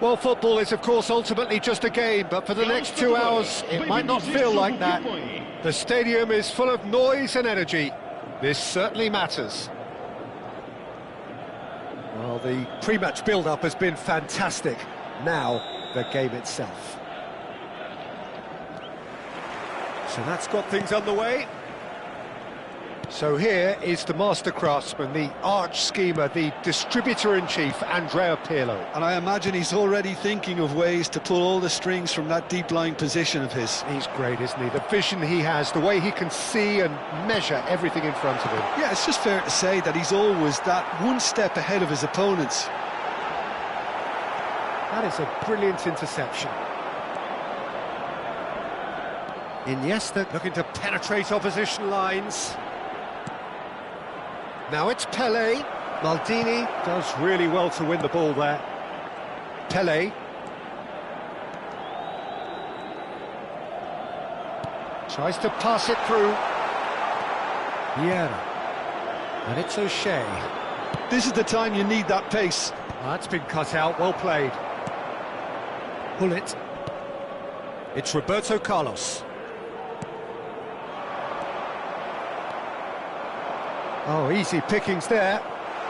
Well, football is, of course, ultimately just a game, but for the next 2 hours, it might not feel like that. The stadium is full of noise and energy. This certainly matters. Well, the pre-match build-up has been fantastic. Now, the game itself. So that's got things underway. So here is the master craftsman, the arch schemer, the distributor-in-chief, Andrea Pirlo. And I imagine he's already thinking of ways to pull all the strings from that deep-lying position of his. He's great, isn't he? The vision he has, the way he can see and measure everything in front of him. Yeah, it's just fair to say that he's always that one step ahead of his opponents. That is a brilliant interception. Iniesta looking to penetrate opposition lines. Now it's Pelé. Maldini does really well to win the ball there. Pelé. Tries to pass it through. Vieira. And it's O'Shea. This is the time you need that pace. That's been cut out, well played. Gullit. It's Roberto Carlos. Oh, easy pickings there,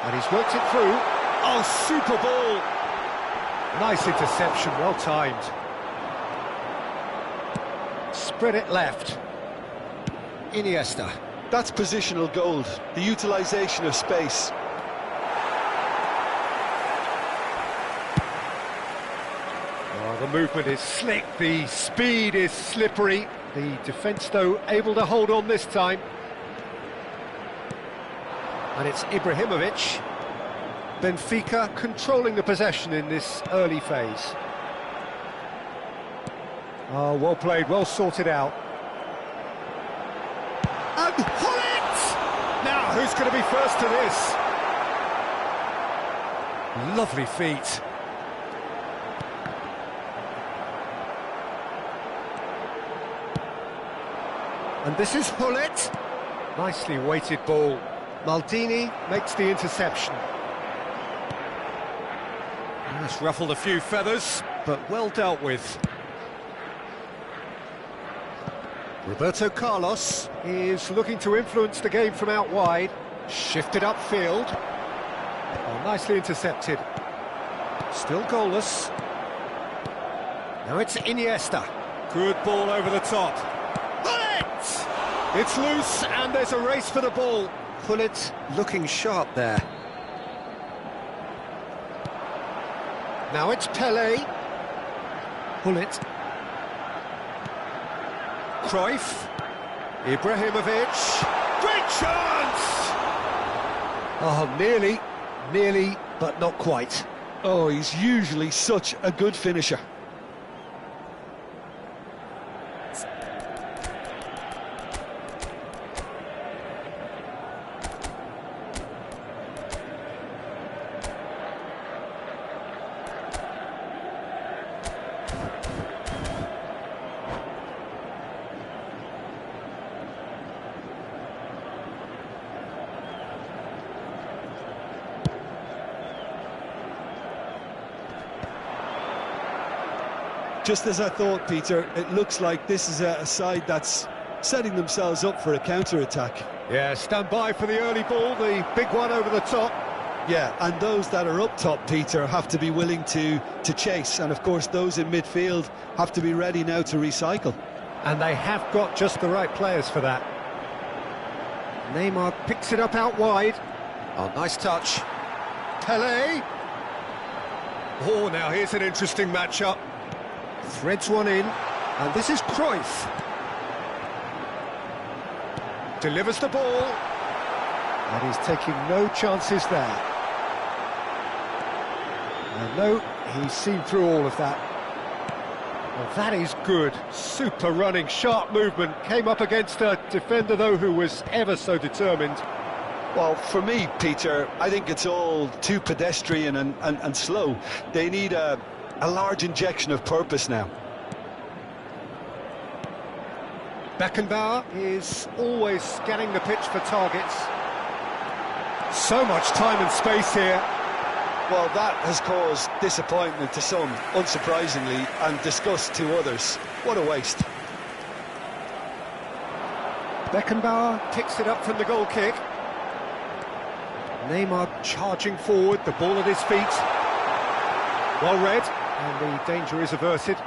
and he's worked it through. Oh, super ball! Nice interception, well timed. Spread it left. Iniesta. That's positional gold, the utilisation of space. Oh, the movement is slick, the speed is slippery. The defence, though, able to hold on this time. And it's Ibrahimovic. Benfica controlling the possession in this early phase. Oh, well played, well sorted out. And Gullit! Now, who's going to be first to this? Lovely feet. And this is Gullit. Nicely weighted ball. Maldini makes the interception. That's ruffled a few feathers, but well dealt with. Roberto Carlos is looking to influence the game from out wide. Shifted upfield. Oh, nicely intercepted. Still goalless. Now it's Iniesta. Good ball over the top. Gullit! It's loose, and there's a race for the ball. Gullit looking sharp there. Now it's Pelé. Gullit. Cruyff. Ibrahimovic. Great chance! Oh, nearly, but not quite. Oh, he's usually such a good finisher. Just as I thought, Peter, it looks like this is a side that's setting themselves up for a counter-attack. Yeah, stand by for the early ball, the big one over the top. Yeah, and those that are up top, Peter, have to be willing to chase. And, of course, those in midfield have to be ready now to recycle. And they have got just the right players for that. Neymar picks it up out wide. Oh, nice touch. Pelé. Oh, now here's an interesting matchup. Threads one in, and this is Cruyff. Delivers the ball, and he's taking no chances there. And no, he's seen through all of that. Well, that is good. Super running, sharp movement. Came up against a defender, though, who was ever so determined. Well, for me, Peter, I think it's all too pedestrian and slow. They need a large injection of purpose now. Beckenbauer is always scanning the pitch for targets. So much time and space here. Well, that has caused disappointment to some, unsurprisingly, and disgust to others. What a waste. Beckenbauer picks it up from the goal kick. Neymar charging forward, the ball at his feet. Well read, and the danger is averted.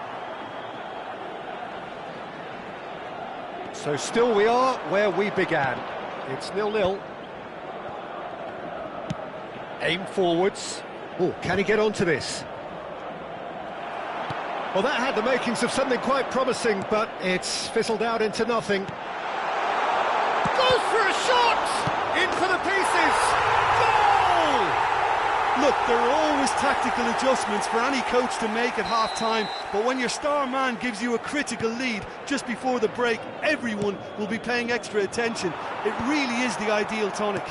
So still we are where we began. It's 0-0. Aim forwards. Oh, can he get onto this? Well, that had the makings of something quite promising, but it's fizzled out into nothing. Goes for a shot! In for the pieces! Goal! Look, there are always tactical adjustments for any coach to make at half-time, but when your star man gives you a critical lead just before the break, everyone will be paying extra attention. It really is the ideal tonic.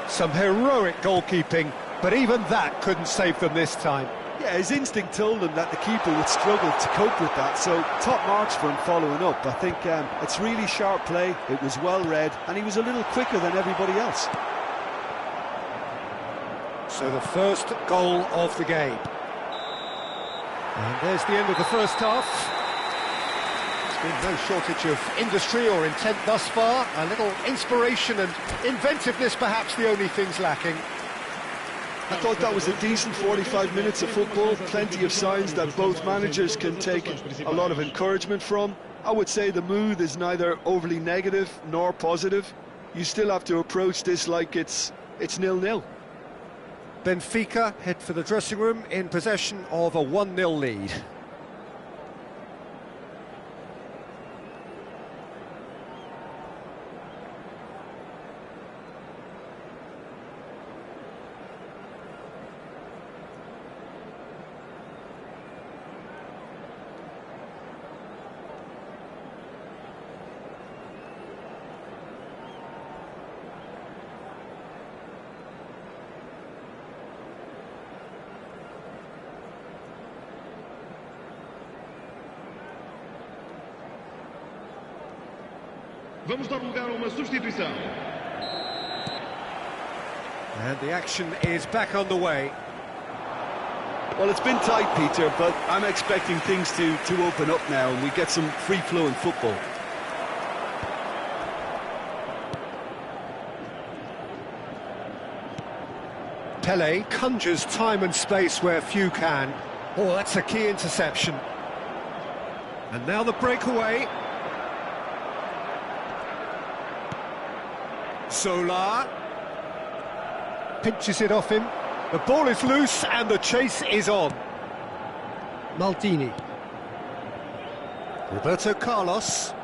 Some heroic goalkeeping, but even that couldn't save them this time. Yeah, his instinct told him that the keeper would struggle to cope with that, so top marks for him following up. I think it's really sharp play, it was well read, and he was a little quicker than everybody else. So the first goal of the game. And there's the end of the first half. There's been no shortage of industry or intent thus far. A little inspiration and inventiveness, perhaps the only things lacking. I thought that was a decent 45 minutes of football, plenty of signs that both managers can take a lot of encouragement from. I would say the mood is neither overly negative nor positive. You still have to approach this like it's 0-0. Benfica head for the dressing room in possession of a 1-0 lead. Vamos dar lugar a uma substituição. And the action is back on the way. Well, it's been tight, Peter, but I'm expecting things to open up now and we get some free-flowing football. Pele conjures time and space where few can. Oh, that's a key interception. And now the breakaway. Zola pinches it off him. The ball is loose and the chase is on. Maldini. Roberto Carlos.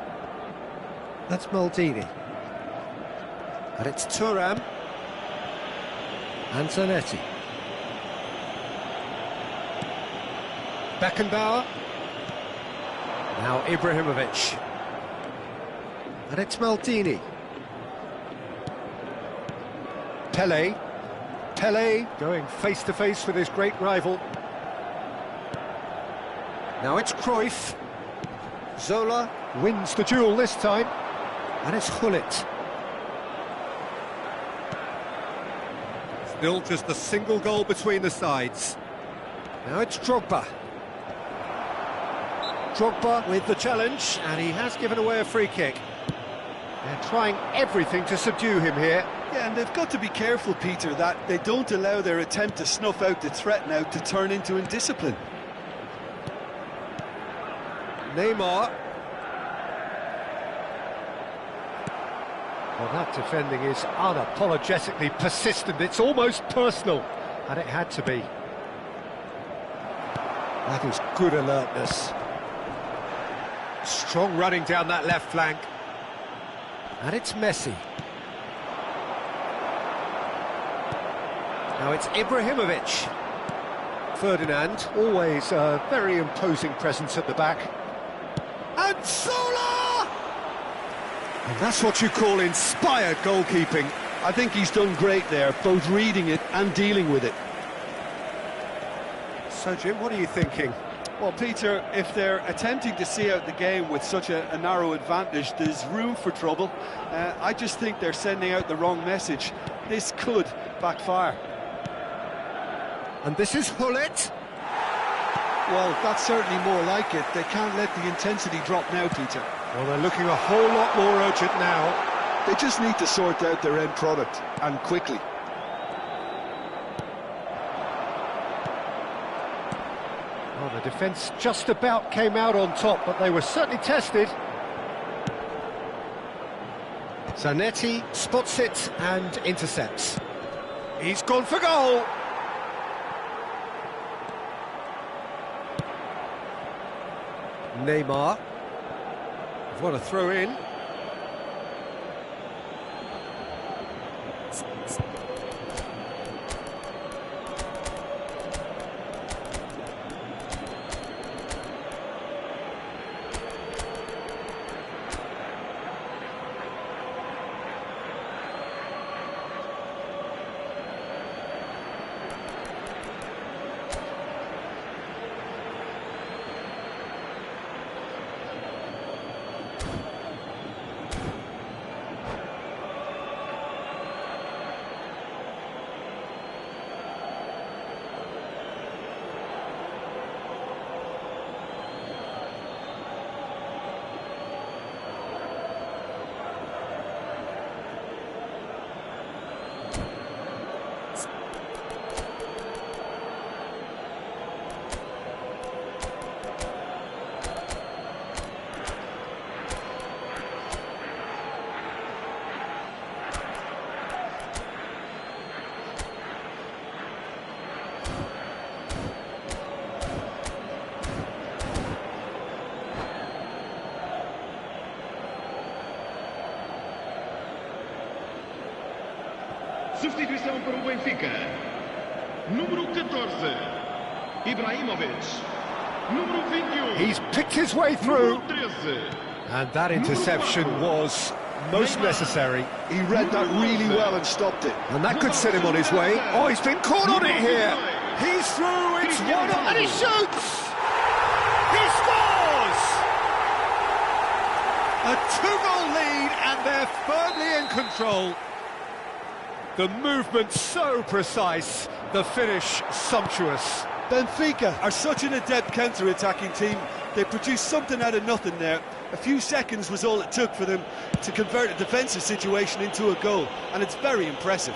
That's Maldini. And it's Thuram. And Zanetti. Beckenbauer. Now Ibrahimovic. And it's Maldini. Pele. Pele going face-to-face with his great rival. Now it's Cruyff. Zola wins the duel this time. And it's Gullit. Still just a single goal between the sides. Now it's Drogba. Drogba with the challenge, and he has given away a free kick. They're trying everything to subdue him here. Yeah, and they've got to be careful, Peter, that they don't allow their attempt to snuff out the threat now to turn into indiscipline. Neymar. Well, that defending is unapologetically persistent. It's almost personal, and it had to be. That is good alertness. Strong running down that left flank. And it's Messi. Now it's Ibrahimovic. Ferdinand, always a very imposing presence at the back. And Zola! And that's what you call inspired goalkeeping. I think he's done great there, both reading it and dealing with it. So, Jim, what are you thinking? Well, Peter, if they're attempting to see out the game with such a narrow advantage, there's room for trouble. I just think they're sending out the wrong message. This could backfire. And this is Hullet. Well, that's certainly more like it. They can't let the intensity drop now, Peter. Well, they're looking a whole lot more urgent now. They just need to sort out their end product, and quickly. Well, the defence just about came out on top, but they were certainly tested. Zanetti spots it and intercepts. He's gone for goal. Neymar. What a throw in. Substituição para o Benfica. Número 14, Ibrahimovic. Número 21. He's picked his way through. Número 13. And that interception was most necessary. He read that really well and stopped it. And that could set him on his way. Oh, he's been caught on it here. He's through, it's 1-0, and he shoots! He scores! A 2-goal lead, and they're firmly in control. The movement so precise, the finish sumptuous. Benfica are such an adept counter-attacking team. They produced something out of nothing there. A few seconds was all it took for them to convert a defensive situation into a goal, and it's very impressive.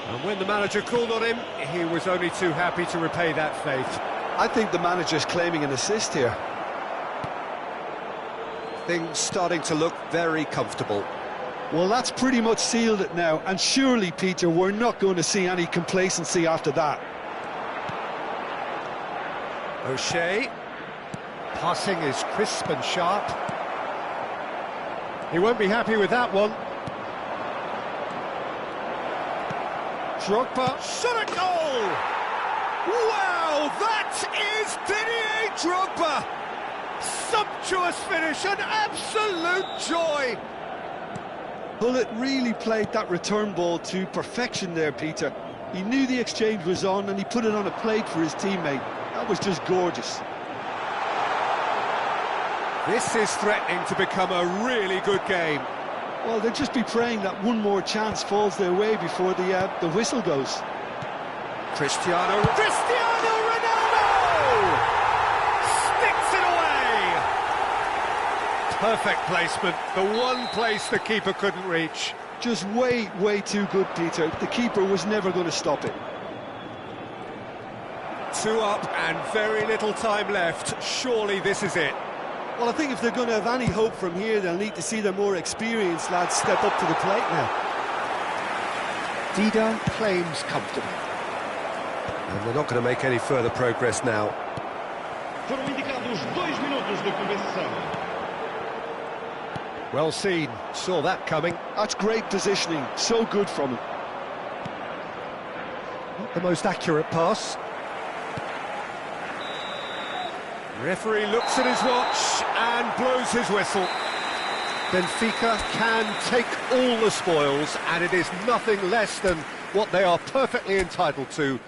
And when the manager called on him, he was only too happy to repay that faith. I think the manager's claiming an assist here. Things starting to look very comfortable. Well, that's pretty much sealed it now, and surely, Peter, we're not going to see any complacency after that. O'Shea. Passing is crisp and sharp. He won't be happy with that one. Drogba, shot at goal! Wow, that is Didier Drogba! Sumptuous finish, an absolute joy! Hullet really played that return ball to perfection there, Peter. He knew the exchange was on and he put it on a plate for his teammate. That was just gorgeous. This is threatening to become a really good game. Well, they'll just be praying that one more chance falls their way before the whistle goes. Cristiano Ronaldo! Sticks it away! Perfect placement, the one place the keeper couldn't reach. Just way too good, Peter. The keeper was never going to stop it. 2 up and very little time left. Surely this is it. Well, I think if they're going to have any hope from here, they'll need to see their more experienced lads step up to the plate now. Dida claims comfortable. And they're not going to make any further progress now. Foram indicados 2 minutos de compensação. Well seen, saw that coming. That's great positioning, so good from him. Not the most accurate pass. Referee looks at his watch and blows his whistle. Benfica can take all the spoils, and it is nothing less than what they are perfectly entitled to.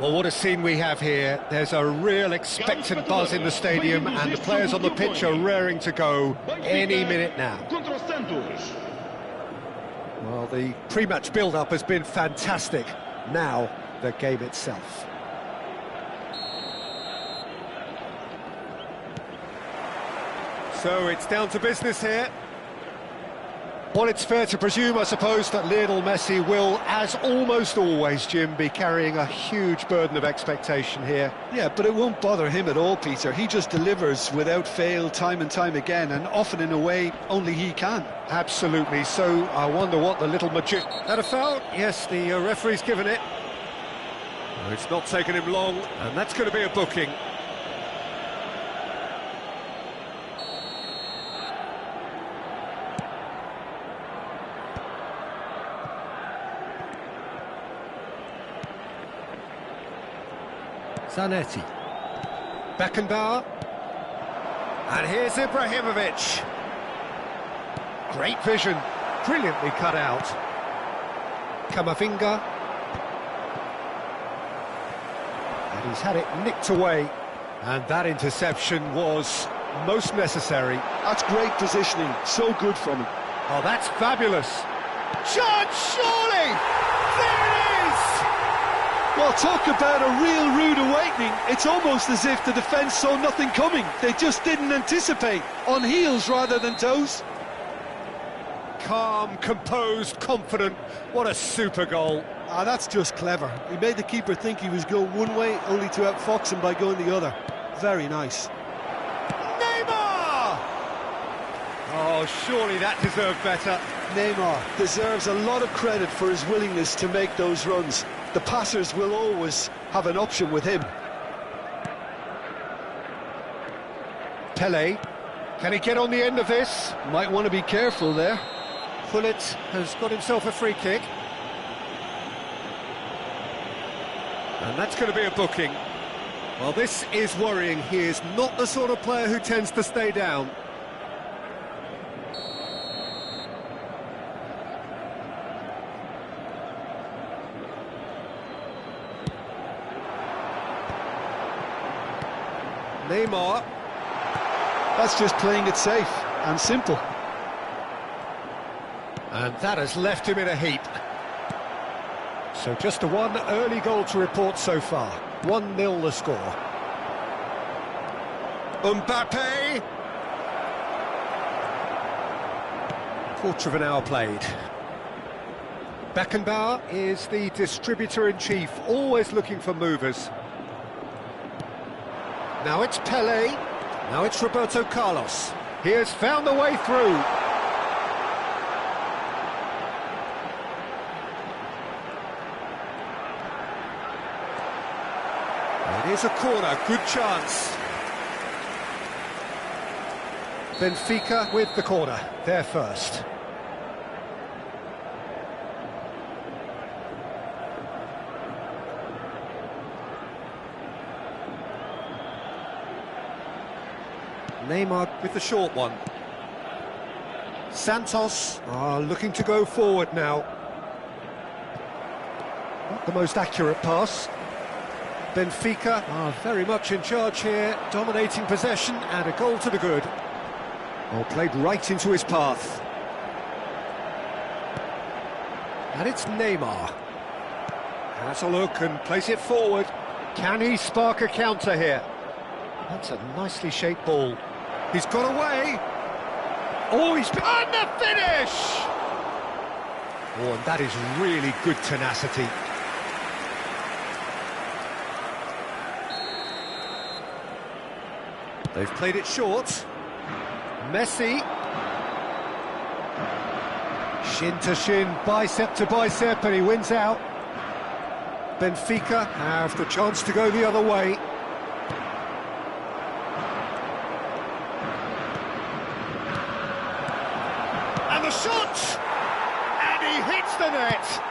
Well, what a scene we have here. There's a real expectant buzz in the stadium, and the players on the pitch are raring to go any minute now. Well, the pre-match build-up has been fantastic. Now, the game itself. So it's down to business here. Well, it's fair to presume, I suppose, that Lionel Messi will, as almost always, Jim, be carrying a huge burden of expectation here. Yeah, but it won't bother him at all, Peter. He just delivers without fail time and time again, and often in a way only he can. Absolutely. So I wonder what the little magician... Had a foul? Yes, the referee's given it. Oh, it's not taken him long, and that's going to be a booking. Zanetti. Beckenbauer. And here's Ibrahimovic. Great vision. Brilliantly cut out. Camavinga. And he's had it nicked away. And that interception was most necessary. That's great positioning. So good from him. Oh, that's fabulous. Chance, surely! There it is! Well, talk about a real rude awakening. It's almost as if the defence saw nothing coming. They just didn't anticipate. On heels rather than toes. Calm, composed, confident. What a super goal. Ah, that's just clever. He made the keeper think he was going one way, only to outfox him by going the other. Very nice. Neymar! Oh, surely that deserved better. Neymar deserves a lot of credit for his willingness to make those runs. The passers will always have an option with him. Pele, can he get on the end of this? Might want to be careful there. Pullet has got himself a free kick. And that's going to be a booking. Well, this is worrying. He is not the sort of player who tends to stay down. Neymar. That's just playing it safe and simple. And that has left him in a heap. So just the one early goal to report so far. 1-0 the score. Mbappe. Quarter of an hour played. Beckenbauer is the distributor-in-chief, always looking for movers. Now it's Pele, now it's Roberto Carlos. He has found a way through. It is a corner, good chance. Benfica with the corner, there first. Neymar with the short one. Santos are looking to go forward now. Not the most accurate pass. Benfica are very much in charge here, dominating possession and a goal to the good. Oh, played right into his path. And it's Neymar. Has a look and plays it forward. Can he spark a counter here? That's a nicely shaped ball. He's got away. Oh, he's... And the finish! Oh, and that is really good tenacity. They've played it short. Messi. Shin to shin, bicep to bicep, and he wins out. Benfica have the chance to go the other way. And the shot! And he hits the net!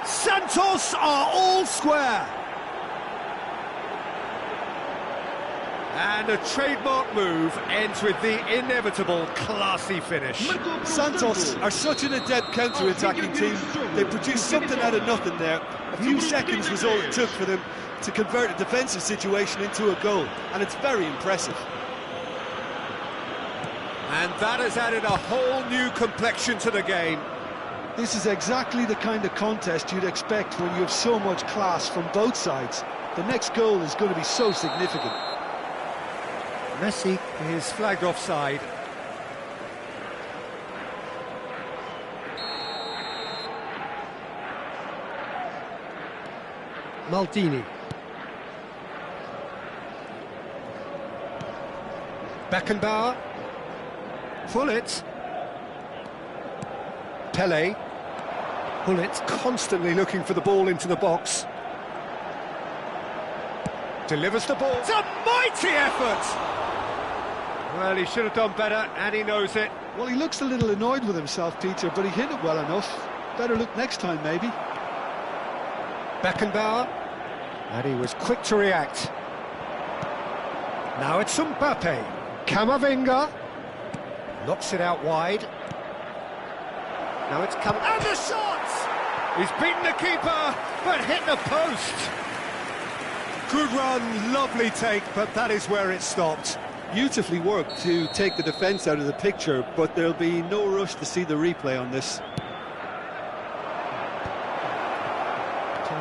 Santos are all square. And a trademark move ends with the inevitable classy finish. Santos are such an adept counter-attacking team. They produced something out of nothing there. A few seconds was all it took for them to convert a defensive situation into a goal, and it's very impressive. And that has added a whole new complexion to the game. This is exactly the kind of contest you'd expect when you have so much class from both sides. The next goal is going to be so significant. Messi is flagged offside. Maldini. Beckenbauer. Gullit. Pele. Gullit constantly looking for the ball into the box. Delivers the ball. It's a mighty effort! Well, he should have done better, and he knows it. Well, he looks a little annoyed with himself, Peter, but he hit it well enough. Better look next time, maybe. Beckenbauer. And he was quick to react. Now it's Mbappe. Camavinga. Knocks it out wide. Now it's come... And the shot! He's beaten the keeper, but hit the post. Good run, lovely take, but that is where it stopped. Beautifully worked to take the defence out of the picture, but there'll be no rush to see the replay on this.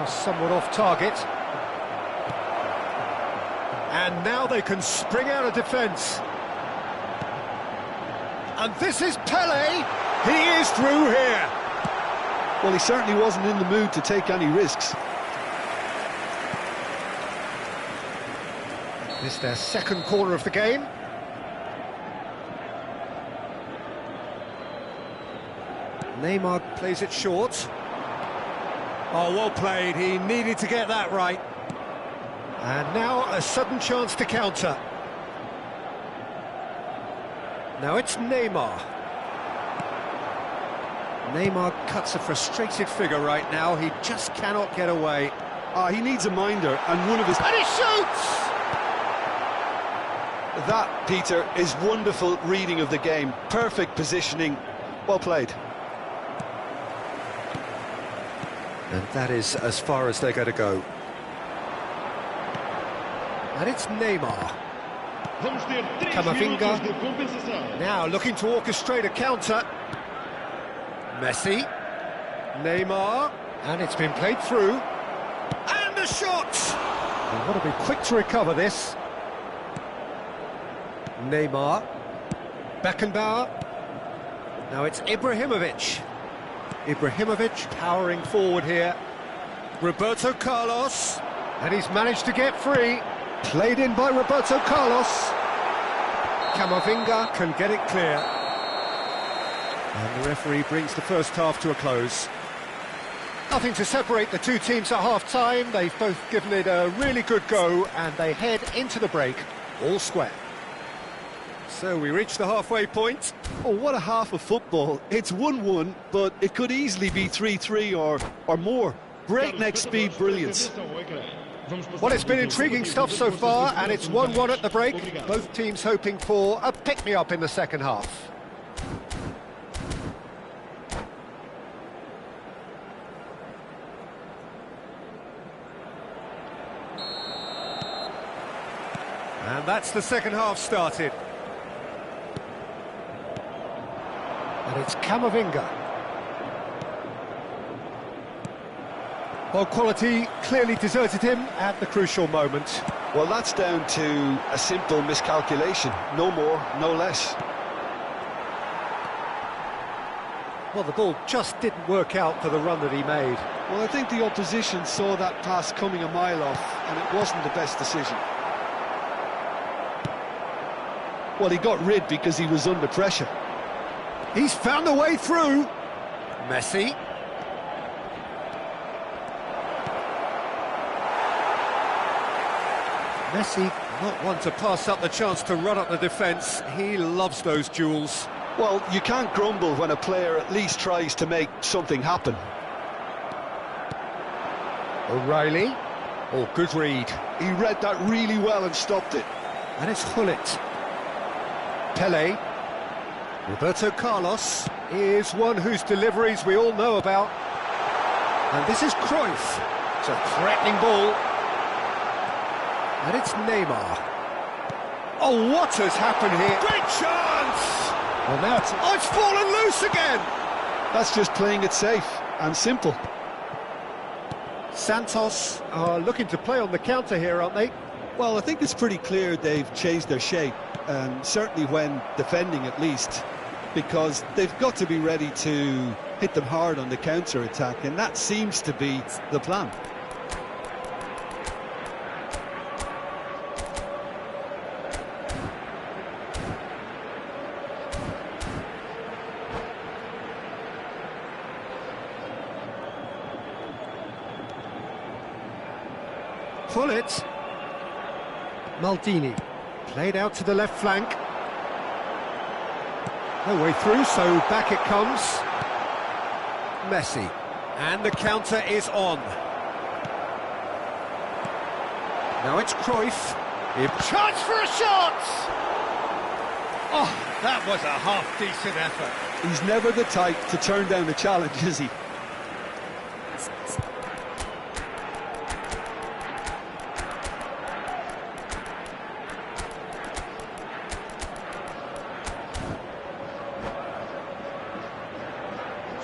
Somewhat off target. And now they can spring out of defence. And this is Pele. He is through here. Well, he certainly wasn't in the mood to take any risks. This is their second corner of the game. Neymar plays it short. Oh, well played. He needed to get that right. And now a sudden chance to counter. Now it's Neymar. Neymar cuts a frustrated figure right now. He just cannot get away. He needs a minder, and one of his... And he shoots! That, Peter, is wonderful reading of the game. Perfect positioning. Well played. And that is as far as they're going to go. And it's Neymar. Camavinga. Now looking to orchestrate a counter. Messi. Neymar. And it's been played through. And the shot! They've got to be quick to recover this. Neymar. Beckenbauer. Now it's Ibrahimovic. Ibrahimovic powering forward here. Roberto Carlos. And he's managed to get free. Played in by Roberto Carlos. Camavinga can get it clear. And the referee brings the first half to a close. Nothing to separate the two teams at half-time. They've both given it a really good go, and they head into the break all square. So we reach the halfway point. Oh, what a half of football. It's 1-1, but it could easily be 3-3 or more. Breakneck speed brilliance. Well, it's been intriguing stuff so far, and it's 1-1 at the break. Both teams hoping for a pick-me-up in the second half. And that's the second half started. And it's Camavinga. Well, quality clearly deserted him at the crucial moment. Well, that's down to a simple miscalculation. No more, no less. Well, the ball just didn't work out for the run that he made. Well, I think the opposition saw that pass coming a mile off, and it wasn't the best decision. Well, he got rid because he was under pressure. He's found a way through. Messi. Messi, not one to pass up the chance to run up the defence. He loves those duels. Well, you can't grumble when a player at least tries to make something happen. O'Reilly. Oh, good read. He read that really well and stopped it. And it's Hullet. Pele. Roberto Carlos is one whose deliveries we all know about. And this is Cruyff. It's a threatening ball. And it's Neymar. Oh, what has happened here? Great chance! Well, now it's fallen loose again! That's just playing it safe and simple. Santos are looking to play on the counter here, aren't they? Well, I think it's pretty clear they've changed their shape, and certainly when defending at least, because they've got to be ready to hit them hard on the counter-attack, and that seems to be the plan. Hullet. Maldini. Played out to the left flank. No way through, so back it comes. Messi. And the counter is on. Now it's Cruyff. Chance for a shot! Oh, that was a half-decent effort. He's never the type to turn down a challenge, is he?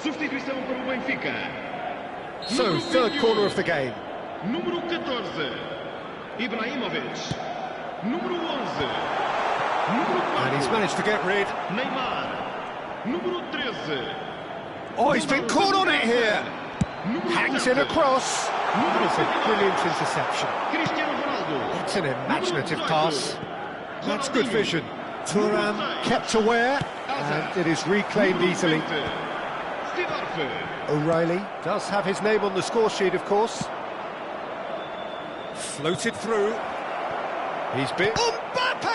Substituição para o Benfica. So, third corner of the game. Número 14, Ibrahimovic. Número 11, número 4. And he's managed to get rid. Neymar. Número 13. Oh, he's been caught on it here. Hangs it across. It's a brilliant interception. Cristiano Ronaldo. It's an imaginative pass. That's good vision. Thuram kept aware, and it is reclaimed easily. O'Reilly does have his name on the score sheet, of course. Floated through. He's been... Mbappe!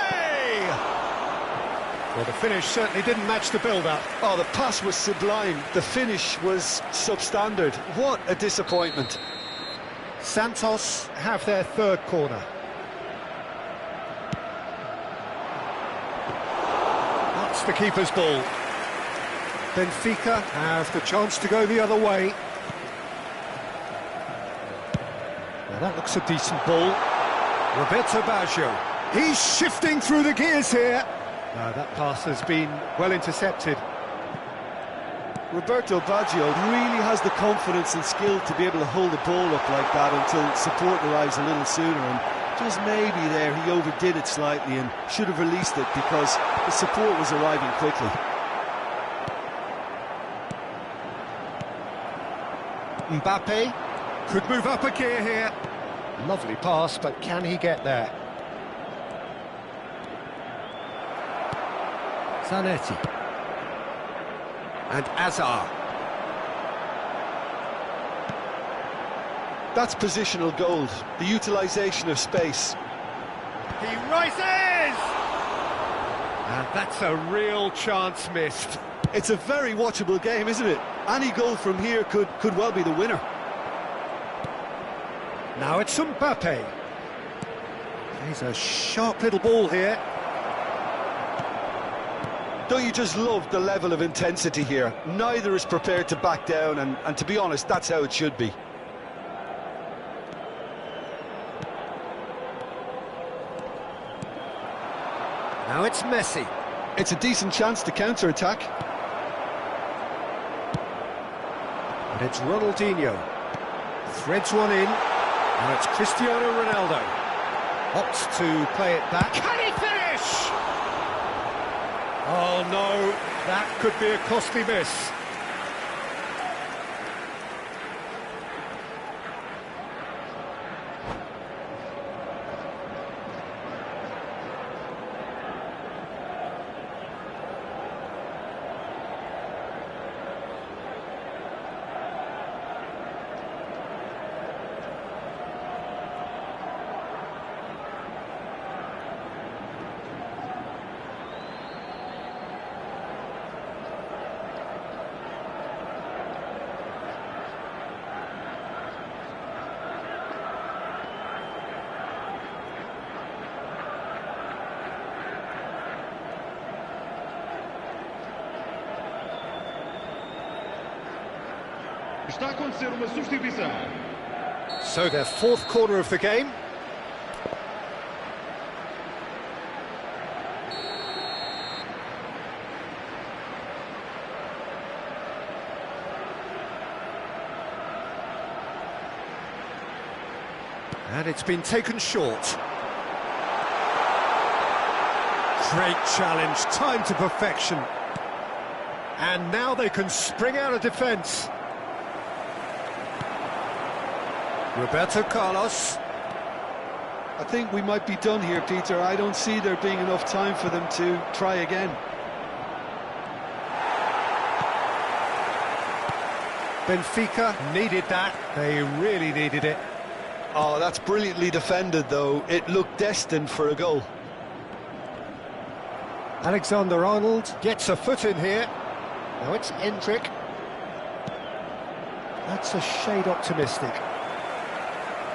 Well, the finish certainly didn't match the build-up. Oh, the pass was sublime. The finish was substandard. What a disappointment. Santos have their third corner. That's the keeper's ball. Benfica have the chance to go the other way. Now that looks a decent ball. Roberto Baggio. He's shifting through the gears here. That pass has been well intercepted. Roberto Baggio really has the confidence and skill to be able to hold the ball up like that until support arrives a little sooner, and just maybe there he overdid it slightly and should have released it because the support was arriving quickly. Mbappe could move up a gear here. Lovely pass, but can he get there? Zanetti. And Azar. That's positional gold, the utilisation of space. He rises! And that's a real chance missed. It's a very watchable game, isn't it? Any goal from here could well be the winner. Now it's Mbappe. He's a sharp little ball here. Don't you just love the level of intensity here? Neither is prepared to back down, and to be honest, that's how it should be. Now it's Messi. It's a decent chance to counter-attack. And it's Ronaldinho. Threads one in. Now it's Cristiano Ronaldo. Opts to play it back. Can he finish? Oh no, that could be a costly miss. Está a acontecer uma substituição. So their fourth corner of the game. And it's been taken short. Great challenge, time to perfection. And now they can spring out of defence. Roberto Carlos. I think we might be done here, Peter. I don't see there being enough time for them to try again. Benfica needed that. They really needed it. Oh, that's brilliantly defended, though. It looked destined for a goal. Alexander-Arnold gets a foot in here. Now it's Endrick. That's a shade optimistic.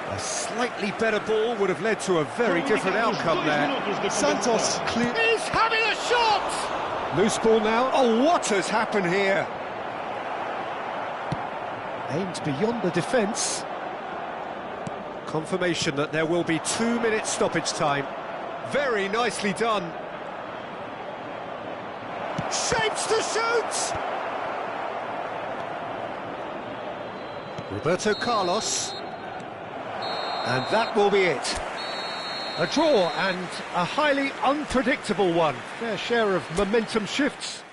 A slightly better ball would have led to a very different outcome there. Santos clear. He's having a shot! Loose ball now. Oh, what has happened here? Aimed beyond the defence. Confirmation that there will be 2 minutes stoppage time. Very nicely done. Shapes to shoot! Roberto Carlos. And that will be it. A draw and a highly unpredictable one. Fair share of momentum shifts.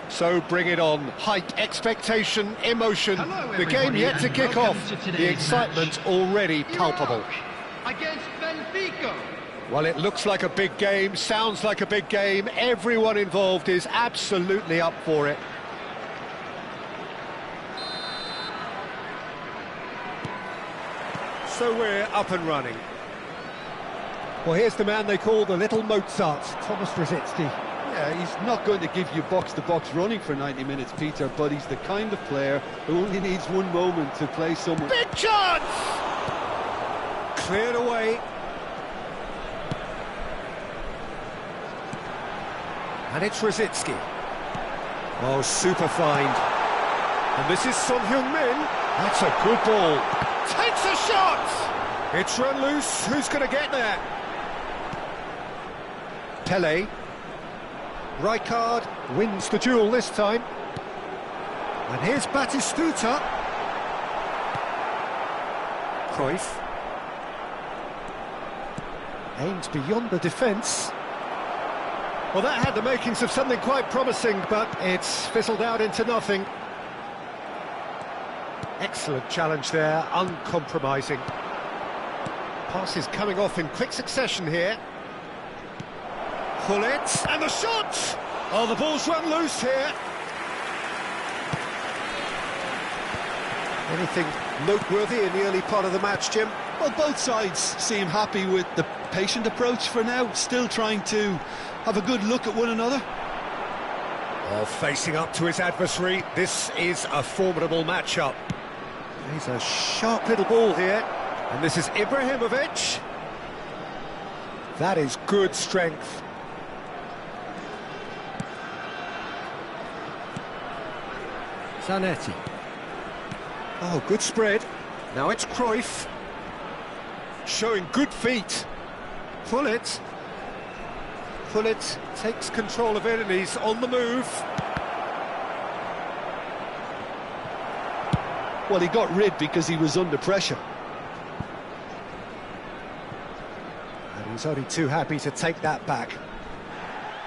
So bring it on. Hype, expectation, emotion. The game yet to kick off. The excitement already palpable. Against Benfica. Well, it looks like a big game, sounds like a big game. Everyone involved is absolutely up for it. so we're up and running. Well, here's the man they call the little Mozart, Thomas Rosicky. Yeah, he's not going to give you box-to-box running for 90 minutes, Peter, but he's the kind of player who only needs one moment to play someone. Big chance! Cleared away. And it's Rosicky. Oh, super find. And this is Son Heung-min. That's a good ball. Takes a shot! It's run loose. Who's going to get there? Pele. Rijkaard wins the duel this time. And here's Batistuta. Cruyff. Aims beyond the defence. Well, that had the makings of something quite promising, but it's fizzled out into nothing. Excellent challenge there, uncompromising. Passes coming off in quick succession here. Gullit, and the shot! Oh, the ball's run loose here. Anything noteworthy in the early part of the match, Jim? Well, both sides seem happy with the patient approach for now, still trying to have a good look at one another. Oh, facing up to his adversary, this is a formidable matchup. He's a sharp little ball here, and this is Ibrahimovic. That is good strength. Zanetti. Oh, good spread. Now it's Cruyff. Showing good feet. Gullit. Gullit takes control of it and he's on the move. Well, he got rid because he was under pressure. And he's only too happy to take that back.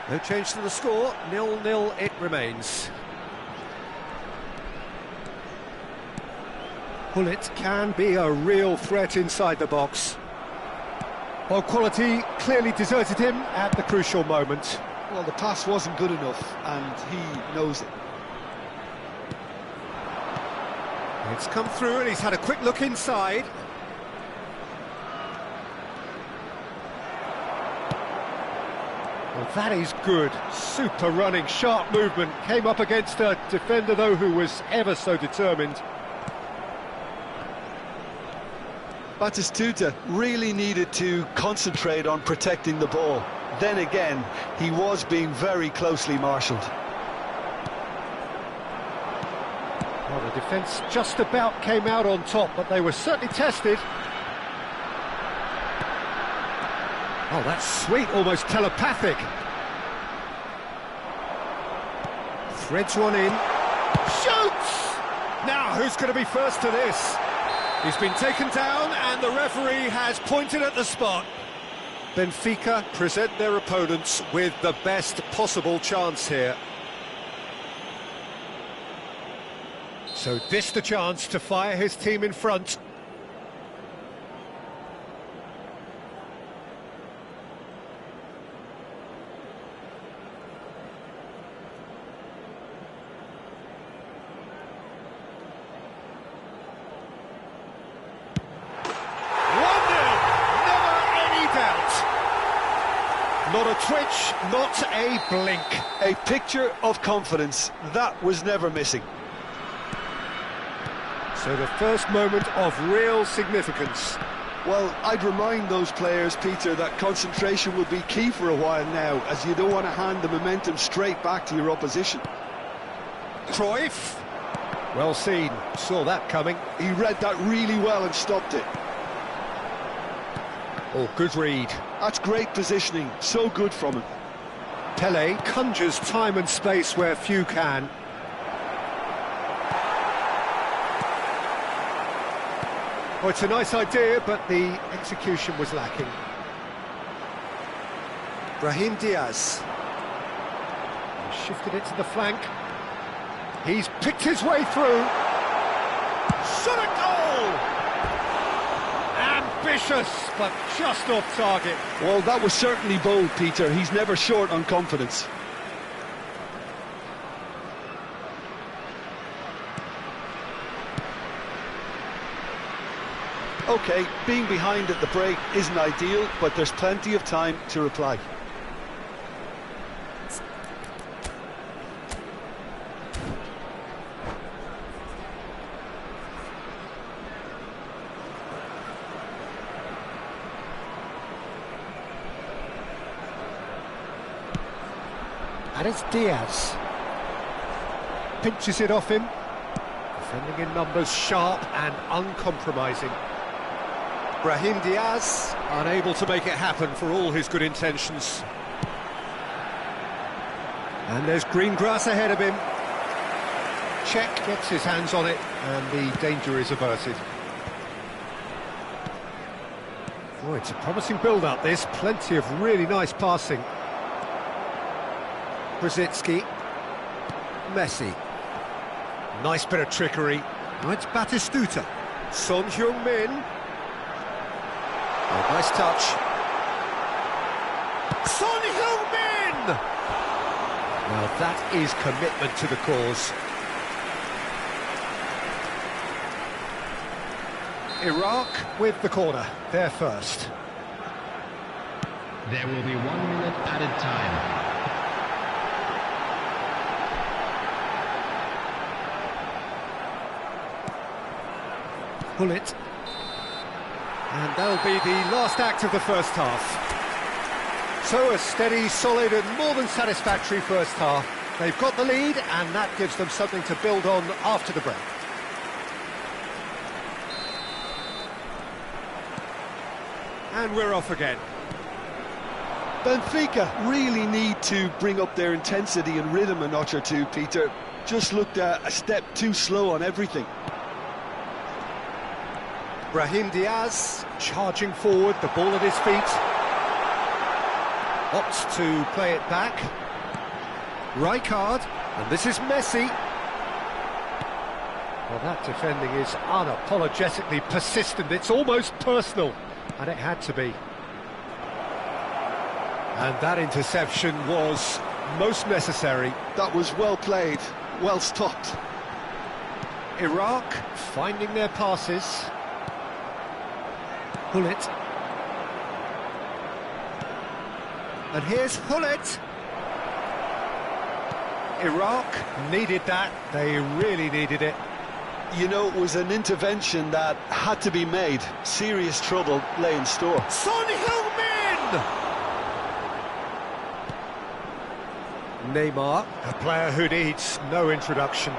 No change to the score, 0-0 it remains. Gullit can be a real threat inside the box. Well, quality clearly deserted him at the crucial moment. Well, the pass wasn't good enough, and he knows it. It's come through and he's had a quick look inside. Well, that is good. Super running, sharp movement. Came up against a defender, though, who was ever so determined. Batistuta really needed to concentrate on protecting the ball. Then again, he was being very closely marshalled. Well, the defence just about came out on top, but they were certainly tested. Oh, that's sweet, almost telepathic. Threads one in. Shoots! Now, who's going to be first to this? He's been taken down and the referee has pointed at the spot. Benfica present their opponents with the best possible chance here. So this the chance to fire his team in front. Not a twitch, not a blink. A picture of confidence, that was never missing. So the first moment of real significance. Well, I'd remind those players, Peter, that concentration will be key for a while now, as you don't want to hand the momentum straight back to your opposition. Cruyff. Well seen, saw that coming. He read that really well and stopped it. Oh, good read. That's great positioning, so good from him. Pele conjures time and space where few can. Oh, it's a nice idea, but the execution was lacking. Brahim Diaz. He shifted it to the flank. He's picked his way through. Shot a goal! Ambitious, but just off target. Well, that was certainly bold, Peter. He's never short on confidence. OK, being behind at the break isn't ideal, but there's plenty of time to reply. And it's Diaz. Pinches it off him. Defending in numbers, sharp and uncompromising. Brahim Diaz, unable to make it happen for all his good intentions. And there's green grass ahead of him. Czech gets his hands on it, and the danger is averted. Oh, it's a promising build-up, this. Plenty of really nice passing. Brzezinski. Messi. Nice bit of trickery. Now it's Batistuta. Son Heung-min. Oh, nice touch. Son Heung-min! Now that is commitment to the cause. Iraq with the corner. They're first. There will be 1 minute added time. Pull it. And that'll be the last act of the first half. So a steady, solid and more than satisfactory first half. They've got the lead and that gives them something to build on after the break. And we're off again. Benfica really need to bring up their intensity and rhythm a notch or two, Peter. Just looked a step too slow on everything. Brahim Diaz charging forward, the ball at his feet. Opts to play it back. Rijkaard, and this is Messi. Well, that defending is unapologetically persistent. It's almost personal, and it had to be. And that interception was most necessary. That was well played, well stopped. Iraq finding their passes. Hullet. And here's Hullet. Iraq needed that. They really needed it. You know, it was an intervention that had to be made. Serious trouble lay in store. Son Heung-min! Neymar, a player who needs no introduction.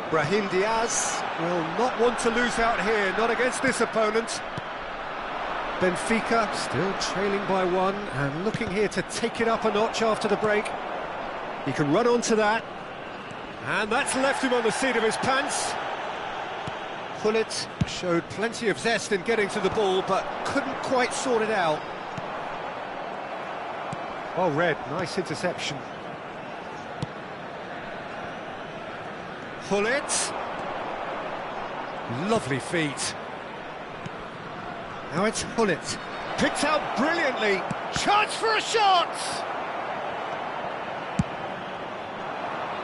Brahim Diaz will not want to lose out here, not against this opponent. Benfica still trailing by 1 and looking here to take it up a notch after the break. He can run onto that. And that's left him on the seat of his pants. Hullet showed plenty of zest in getting to the ball, but couldn't quite sort it out. Well read, nice interception. Hullet. Lovely feet. Now it's Hullet. Picked out brilliantly. Chance for a shot!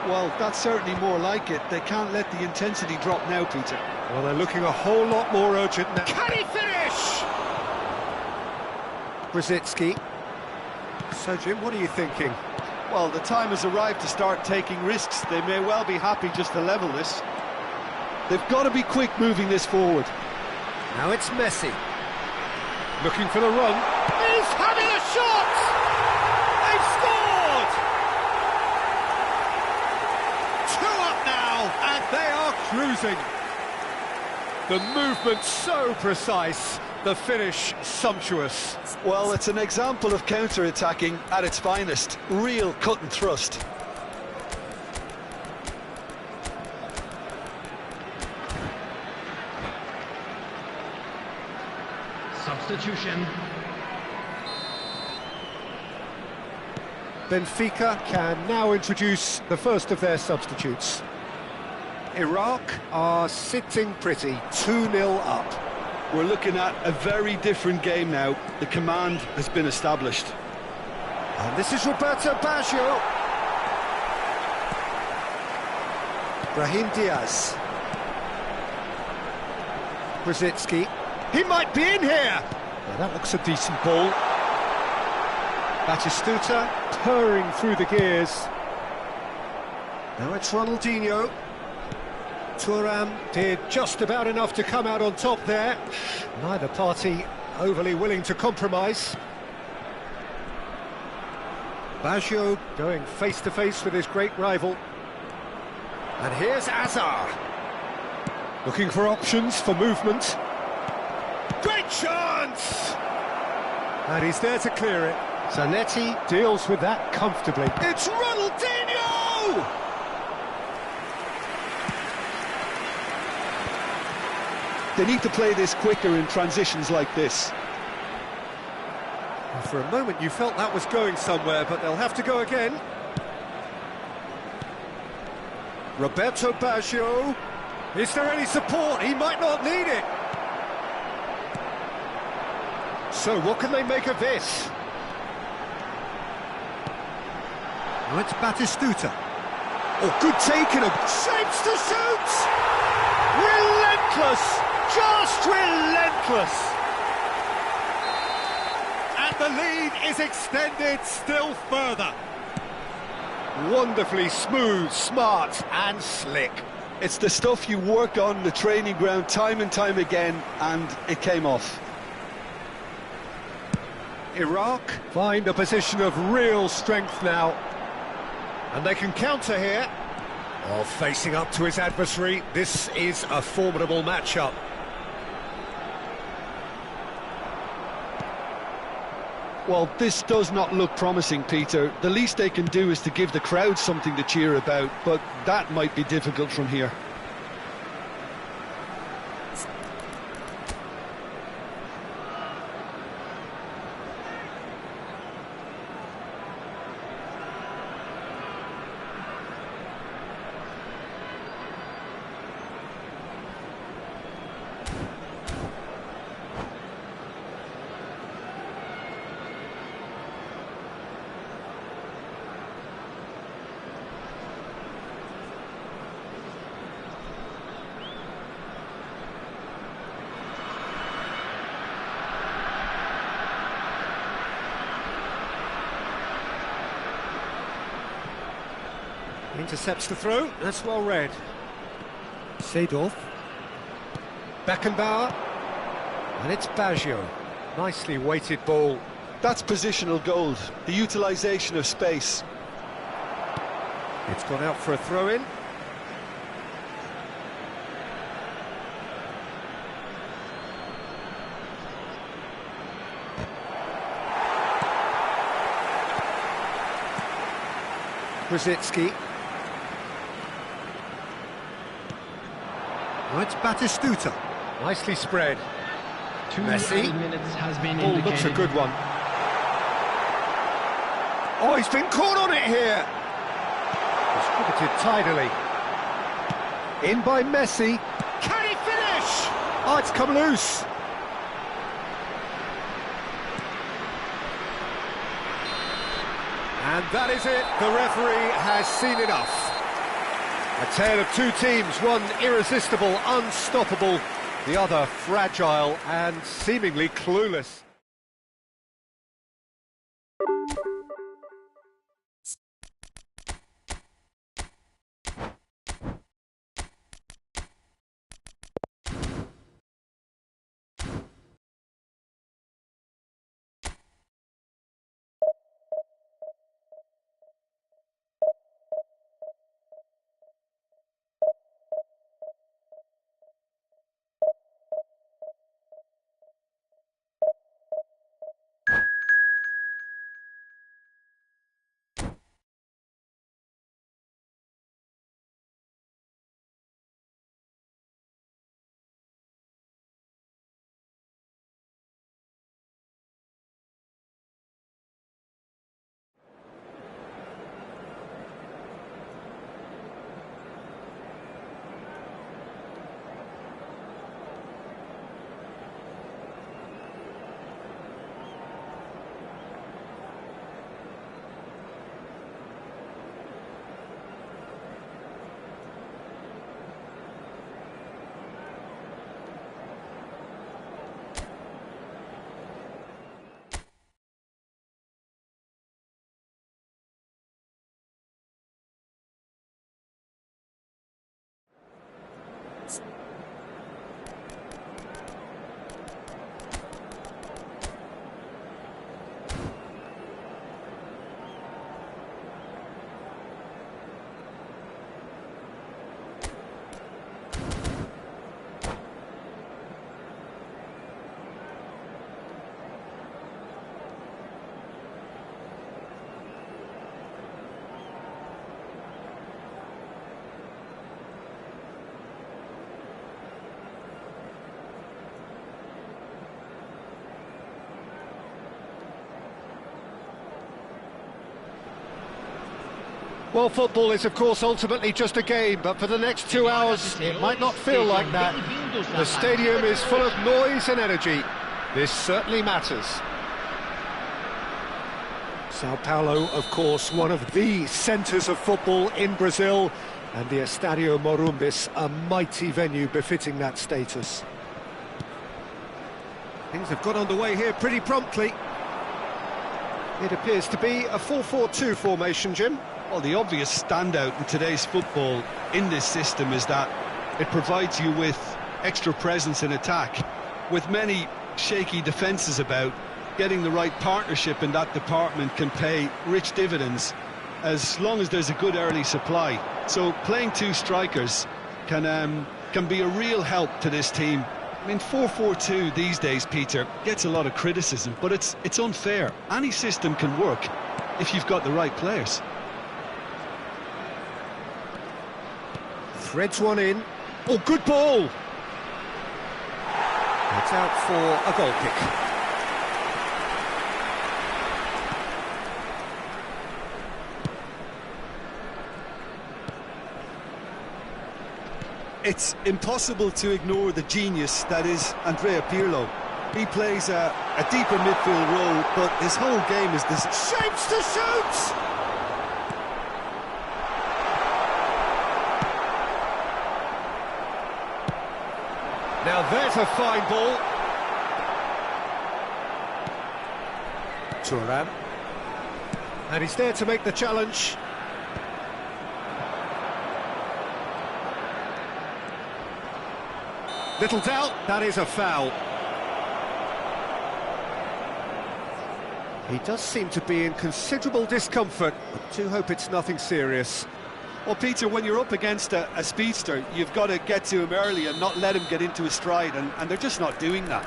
Well, that's certainly more like it. They can't let the intensity drop now, Peter. Well, they're looking a whole lot more urgent now. Can he finish? Brzezinski. So, Jim, what are you thinking? Well, the time has arrived to start taking risks. They may well be happy just to level this. They've got to be quick moving this forward. Now it's Messi. Looking for the run. He's having a shot! They've scored! 2 up now, and they are cruising. The movement so precise, the finish sumptuous. Well, it's an example of counter-attacking at its finest. Real cut and thrust. Substitution. Benfica can now introduce the first of their substitutes. Iraq are sitting pretty, 2-0 up. We're looking at a very different game now. The command has been established. And this is Roberto Baggio. Brahim Diaz. Krasitsky. He might be in here! Well, that looks a decent ball. Batistuta purring through the gears. Now it's Ronaldinho. Thuram did just about enough to come out on top there. Neither party overly willing to compromise. Baggio going face-to-face with his great rival. And here's Azar. Looking for options for movement. Great chance! And he's there to clear it. Zanetti deals with that comfortably. It's Ronaldinho! They need to play this quicker in transitions like this. For a moment you felt that was going somewhere, but they'll have to go again. Roberto Baggio. Is there any support? He might not need it. So what can they make of this? Now it's Batistuta. Oh, good take and a shapes to shoot! Relentless! Just relentless! And the lead is extended still further. Wonderfully smooth, smart and slick. It's the stuff you work on the training ground time and time again, and it came off. Iraq find a position of real strength now. And they can counter here. Oh, facing up to his adversary, this is a formidable matchup. Well, this does not look promising, Peter. The least they can do is to give the crowd something to cheer about, but that might be difficult from here. Intercepts the throw, that's well read. Seedorf. Beckenbauer. And it's Baggio. Nicely weighted ball. That's positional gold, the utilisation of space. It's gone out for a throw-in. Krasitsky. Now it's Batistuta. Nicely spread. Messi. 2 minutes has been Oh, indicated. looks a good one. Oh, he's been caught on it here. Distributed tidily. In by Messi. Can he finish? Oh, it's come loose. And that is it. The referee has seen enough. A tale of two teams, one irresistible, unstoppable, the other fragile and seemingly clueless. Well, football is, of course, ultimately just a game, but for the next 2 hours, it might not feel like that. The stadium is full of noise and energy. This certainly matters. Sao Paulo, of course, one of the centres of football in Brazil, and the Estadio Morumbis, a mighty venue befitting that status. Things have got underway here pretty promptly. It appears to be a 4-4-2 formation, Jim. Well, the obvious standout in today's football in this system is that it provides you with extra presence in attack. With many shaky defences about, getting the right partnership in that department can pay rich dividends as long as there's a good early supply. So playing two strikers can be a real help to this team. I mean, 4-4-2 these days, Peter, gets a lot of criticism, but it's unfair. Any system can work if you've got the right players. Threads one in. Oh, good ball! It's out for a goal kick. It's impossible to ignore the genius that is Andrea Pirlo. He plays a deeper midfield role, but his whole game is this. Shapes to shoot! Now there's a fine ball. Thuram. And he's there to make the challenge. Little doubt, that is a foul. He does seem to be in considerable discomfort. I do hope it's nothing serious. Well, Peter, when you're up against a speedster, you've got to get to him early and not let him get into his stride, and they're just not doing that.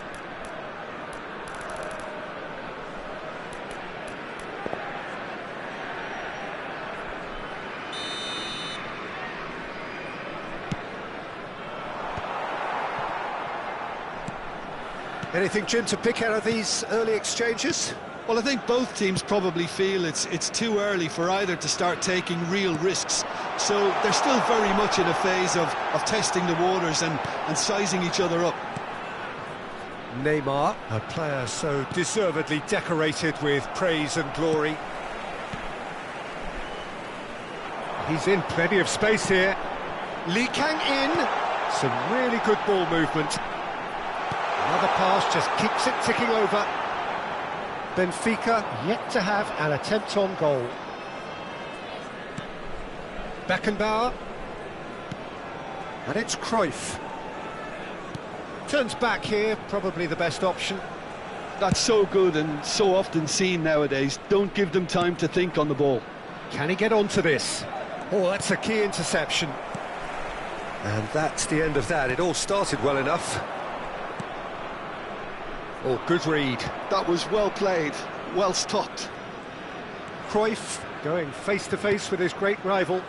Anything, Jim, to pick out of these early exchanges? Well, I think both teams probably feel it's too early for either to start taking real risks. So they're still very much in a phase of testing the waters and sizing each other up. Neymar, a player so deservedly decorated with praise and glory. He's in plenty of space here. Lee Kang in. Some really good ball movement. Another pass just keeps it ticking over. Benfica yet to have an attempt on goal. Beckenbauer. And it's Cruyff. Turns back here, probably the best option. That's so good and so often seen nowadays. Don't give them time to think on the ball. Can he get onto this? Oh, that's a key interception. And that's the end of that. It all started well enough. Oh, good read. That was well played, well stopped. Cruyff going face-to-face with his great rival.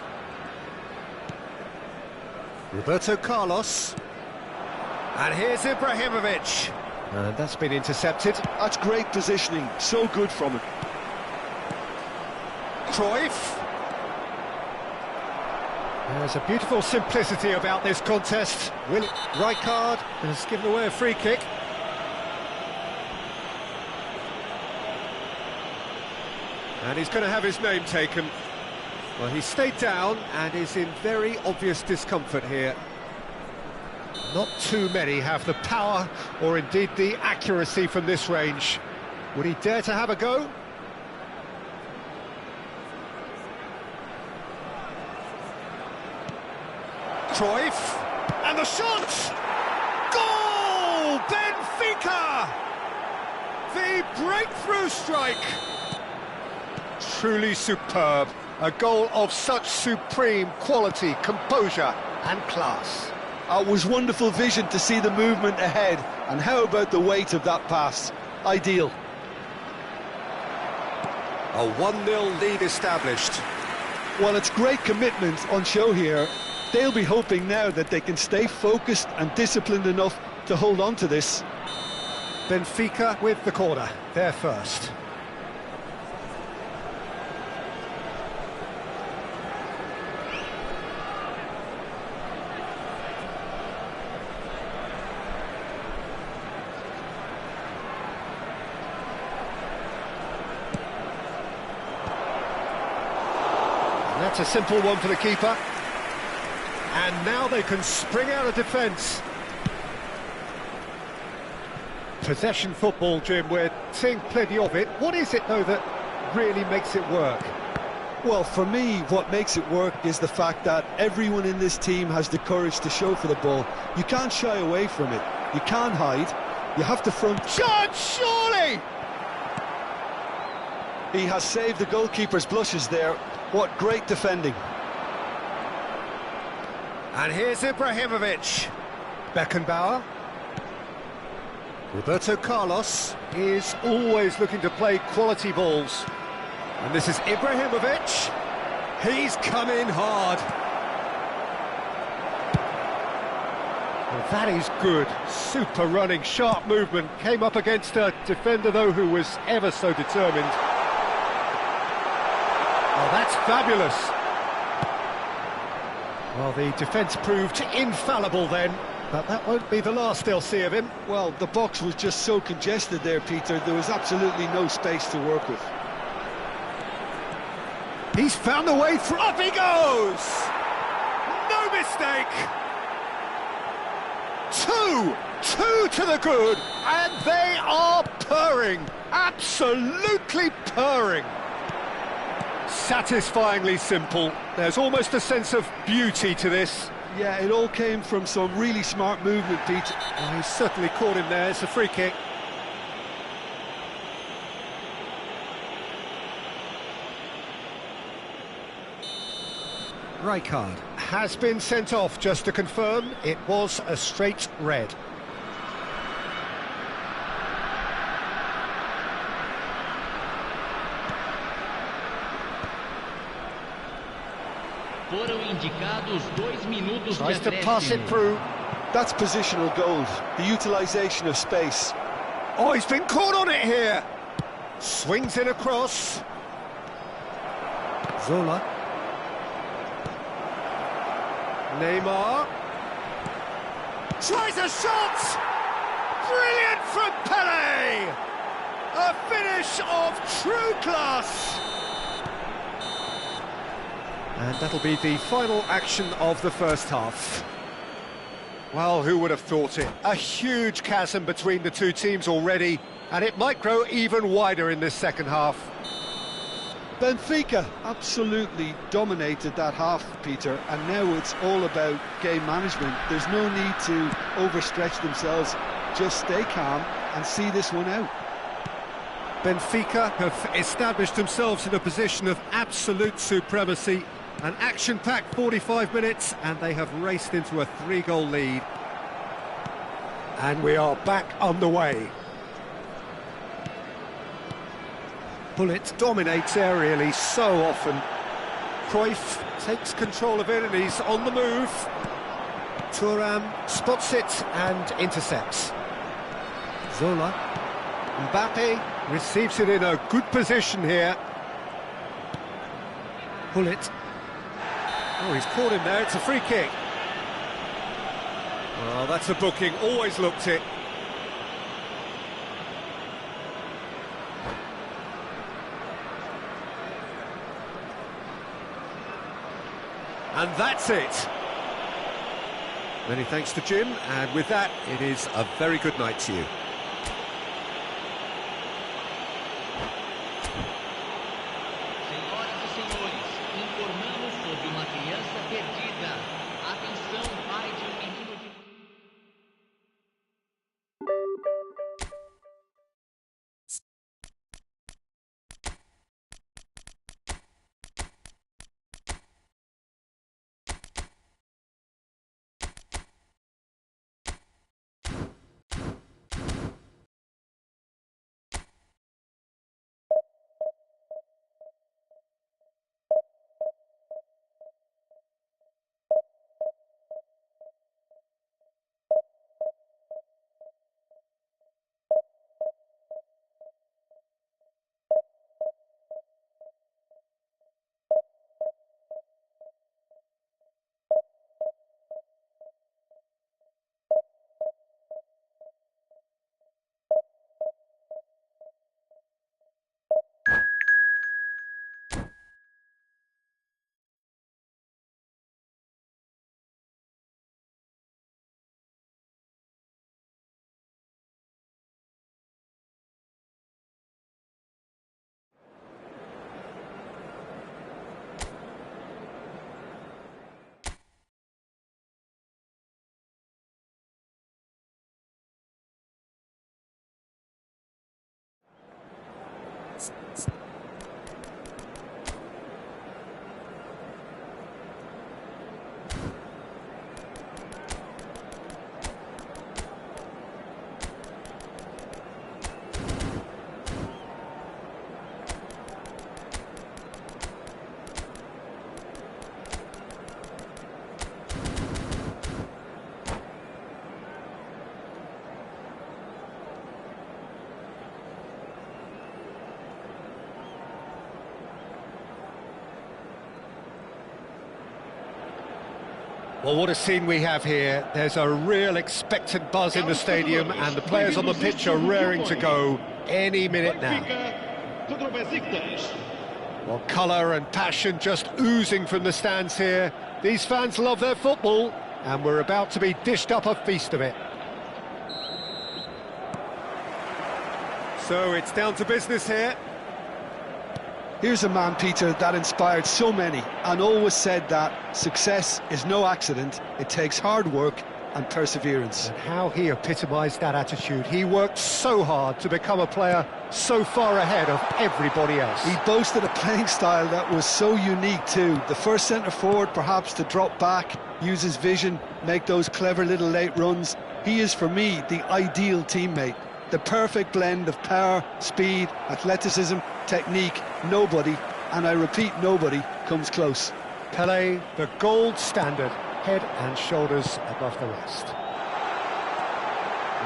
Roberto Carlos. And here's Ibrahimovic. And that's been intercepted. That's great positioning, so good from him. Cruyff. There's a beautiful simplicity about this contest. Rijkaard has given away a free kick. And he's going to have his name taken. Well, he stayed down and is in very obvious discomfort here. Not too many have the power or indeed the accuracy from this range. Would he dare to have a go? Cruyff, and the shot! Goal! Benfica! The breakthrough strike! Truly superb. A goal of such supreme quality, composure and class. It was wonderful vision to see the movement ahead, and how about the weight of that pass? Ideal. A 1-0 lead established. Well, it's great commitment on show here. They'll be hoping now that they can stay focused and disciplined enough to hold on to this. Benfica with the corner, they're first. That's a simple one for the keeper. And now they can spring out of defence. Possession football, Jim, we're seeing plenty of it. What is it, though, that really makes it work? Well, for me, what makes it work is the fact that everyone in this team has the courage to show for the ball. You can't shy away from it. You can't hide. You have to front. Chance, surely! He has saved the goalkeeper's blushes there. What great defending. And here's Ibrahimovic. Beckenbauer. Roberto Carlos is always looking to play quality balls. And this is Ibrahimovic. He's come in hard. Well, that is good. Super running, sharp movement. Came up against a defender, though, who was ever so determined. Oh, that's fabulous. Well, the defence proved infallible then, but that won't be the last they'll see of him. Well, the box was just so congested there, Peter. There was absolutely no space to work with. He's found a way through. Up he goes! No mistake! Two to the good, and they are purring. Absolutely purring. Satisfyingly simple. There's almost a sense of beauty to this. Yeah, it all came from some really smart movement, Pete. Oh, he's certainly caught him there. It's a free kick. Rijkaard has been sent off, just to confirm. It was a straight red. Foram indicados 2 minutos de Tries to pass it acréscimo. through. That's positional gold, the utilisation of space. Oh, he's been caught on it here. Swings in across. Zola. Neymar. Tries a shot! Brilliant from Pelé! A finish of true class! And that'll be the final action of the first half. Well, who would have thought it? A huge chasm between the two teams already, and it might grow even wider in this second half. Benfica absolutely dominated that half, Peter, and now it's all about game management. There's no need to overstretch themselves. Just stay calm and see this one out. Benfica have established themselves in a position of absolute supremacy. An action-packed 45 minutes, and they have raced into a 3-goal lead. And we are back underway. Bullet dominates aerially so often. Cruyff takes control of it, and he's on the move. Thuram spots it and intercepts. Zola. Mbappe receives it in a good position here. Bullet. Oh, he's caught him there, it's a free kick. Well, that's a booking, always looked it. And that's it. Many thanks to Jim, and with that, it is a very good night to you. Senhoras e senhores, informamos sobre uma criança perdida. Atenção, pai de menino de... Well, what a scene we have here. There's a real expectant buzz in the stadium, and the players on the pitch are raring to go any minute now. Well, colour and passion just oozing from the stands here. These fans love their football, and we're about to be dished up a feast of it. So it's down to business here. Here's a man, Peter, that inspired so many and always said that success is no accident, it takes hard work and perseverance. And how he epitomised that attitude. He worked so hard to become a player so far ahead of everybody else. He boasted a playing style that was so unique too. The first centre-forward perhaps to drop back, use his vision, make those clever little late runs. He is, for me, the ideal teammate. The perfect blend of power, speed, athleticism, technique. Nobody, and I repeat, nobody, comes close. Pelé, the gold standard, head and shoulders above the rest.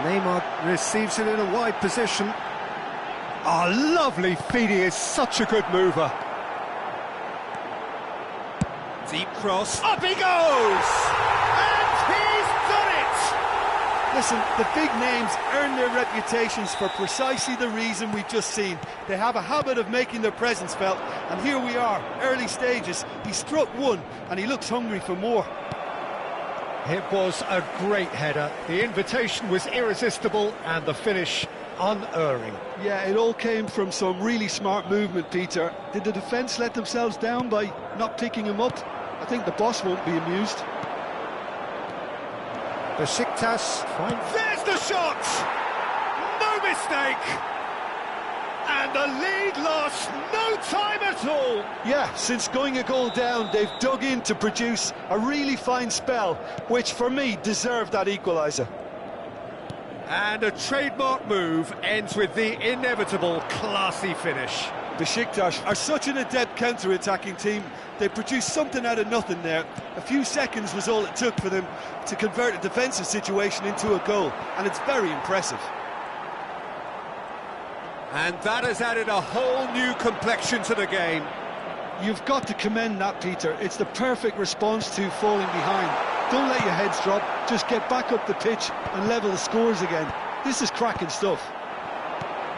Neymar receives it in a wide position. Oh, lovely feed, he is such a good mover. Deep cross, up he goes! And he's done it! Listen, the big names earn their reputations for precisely the reason we've just seen. They have a habit of making their presence felt, and here we are, early stages. He struck one, and he looks hungry for more. It was a great header. The invitation was irresistible, and the finish unerring. Yeah, it all came from some really smart movement, Peter. Did the defence let themselves down by not picking him up? I think the boss won't be amused. Besiktas find. There's the shot! No mistake! And the lead lost no time at all! Yeah, since going a goal down, they've dug in to produce a really fine spell, which for me deserved that equaliser. And a trademark move ends with the inevitable classy finish. Besiktas are such an adept counter-attacking team. They produced something out of nothing there. A few seconds was all it took for them to convert a defensive situation into a goal, and it's very impressive. And that has added a whole new complexion to the game. You've got to commend that, Peter. It's the perfect response to falling behind. Don't let your heads drop, just get back up the pitch and level the scores again. This is cracking stuff.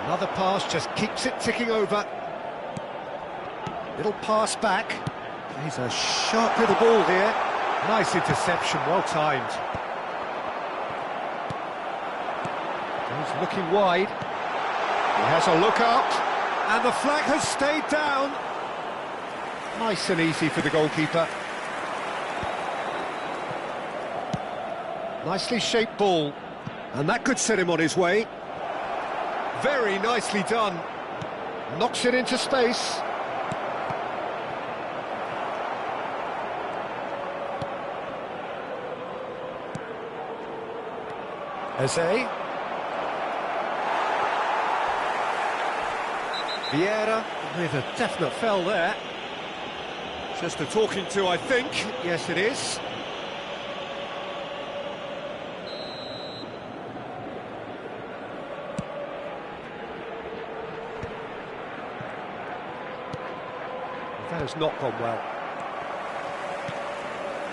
Another pass just keeps it ticking over. Little pass back. He's a sharp little ball here. Nice interception, well timed. He's looking wide. He has a look up, and the flag has stayed down. Nice and easy for the goalkeeper. Nicely shaped ball, and that could set him on his way. Very nicely done. Knocks it into space. Eze. Vieira with a definite fell there. Just a talking to, I think. Yes, it is. That has not gone well.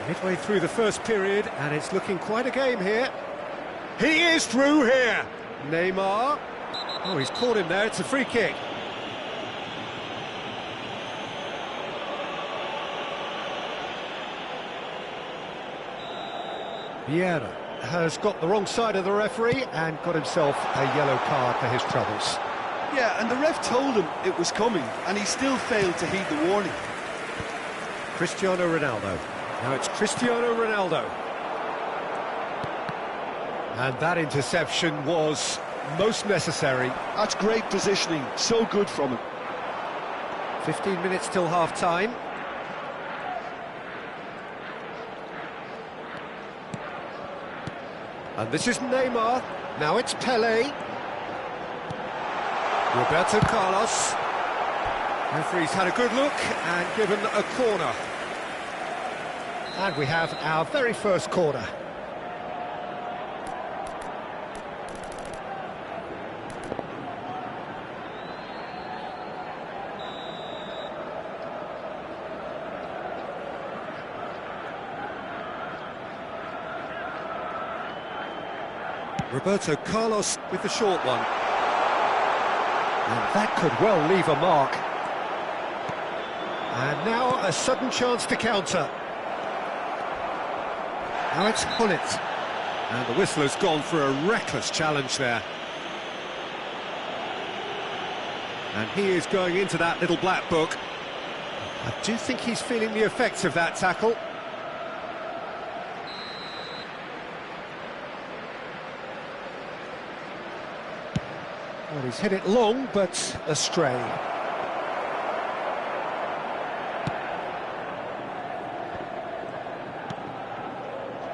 Midway through the first period, and it's looking quite a game here. He is through here. Neymar. Oh, he's caught him there. It's a free kick. Vieira has got the wrong side of the referee and got himself a yellow card for his troubles. Yeah, and the ref told him it was coming, and he still failed to heed the warning. Cristiano Ronaldo. Now it's Cristiano Ronaldo. And that interception was most necessary. That's great positioning, so good from him. 15 minutes till half-time. And this is Neymar. Now it's Pelé. Roberto Carlos. Referee's had a good look and given a corner. And we have our very first corner. Roberto Carlos with the short one. And that could well leave a mark. And now a sudden chance to counter. Now it's Hullet. And the whistle has gone for a reckless challenge there. And he is going into that little black book. I do think he's feeling the effects of that tackle. Well, he's hit it long, but astray.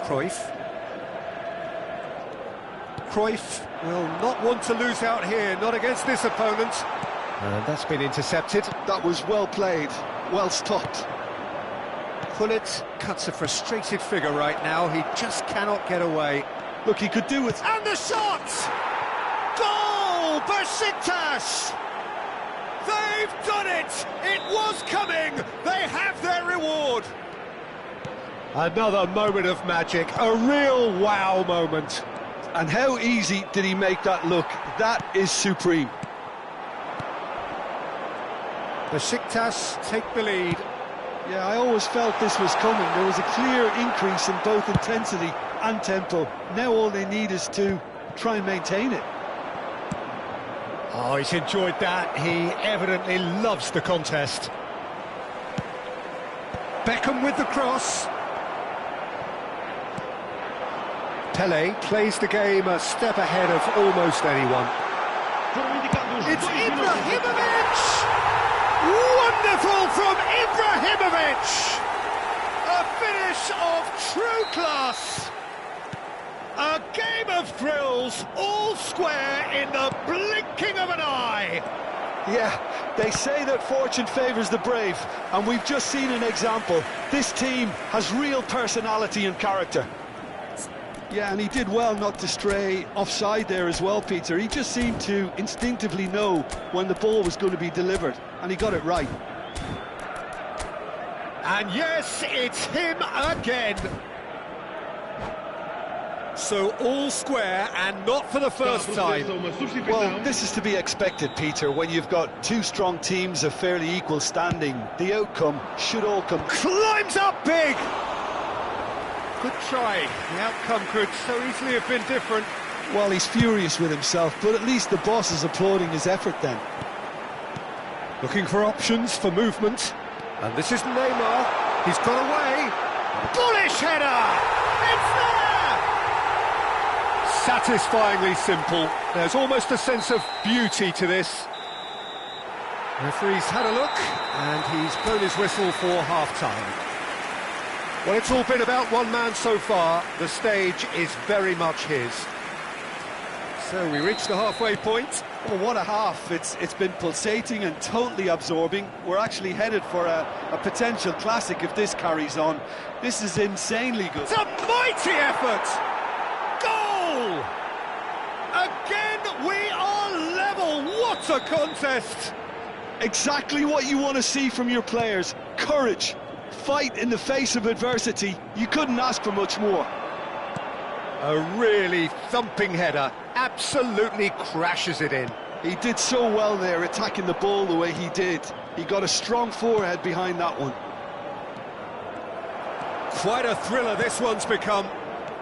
Cruyff. Cruyff will not want to lose out here, not against this opponent. And that's been intercepted. That was well played, well stopped. Hullet cuts a frustrated figure right now. He just cannot get away. Look, he could do it. And the shot! Goal! Besiktas! They've done it! It was coming! They have their reward! Another moment of magic, a real wow moment. And how easy did he make that look? That is supreme. Besiktas take the lead. Yeah, I always felt this was coming. There was a clear increase in both intensity and tempo. Now all they need is to try and maintain it. Oh, he's enjoyed that. He evidently loves the contest. Beckham with the cross. Pele plays the game a step ahead of almost anyone. It's Ibrahimovic! Wonderful from Ibrahimovic! A finish of true class! A game of thrills, all square in the blinking of an eye! Yeah, they say that fortune favours the brave, and we've just seen an example. This team has real personality and character. Yeah, and he did well not to stray offside there as well, Peter. He just seemed to instinctively know when the ball was going to be delivered, and he got it right. And yes, it's him again. So all square, and not for the first time. Well, this is to be expected, Peter, when you've got two strong teams of fairly equal standing. The outcome should all come... Climbs up big! Good try. The outcome could so easily have been different. Well, he's furious with himself, but at least the boss is applauding his effort then. Looking for options for movement. And this is Neymar. He's got away. Bullish header! It's there! Satisfyingly simple. There's almost a sense of beauty to this. Referee's had a look, and he's blown his whistle for half-time. Well, it's all been about one man so far. The stage is very much his. So we reach the halfway point. Oh, what a half. It's been pulsating and totally absorbing. We're actually headed for a potential classic if this carries on. This is insanely good. It's a mighty effort! Goal! Again, we are level. What a contest! Exactly what you want to see from your players. Courage. Fight in the face of adversity. You couldn't ask for much more. A really thumping header, absolutely crashes it in. He did so well there, attacking the ball the way he did. He got a strong forehead behind that one. Quite a thriller this one's become.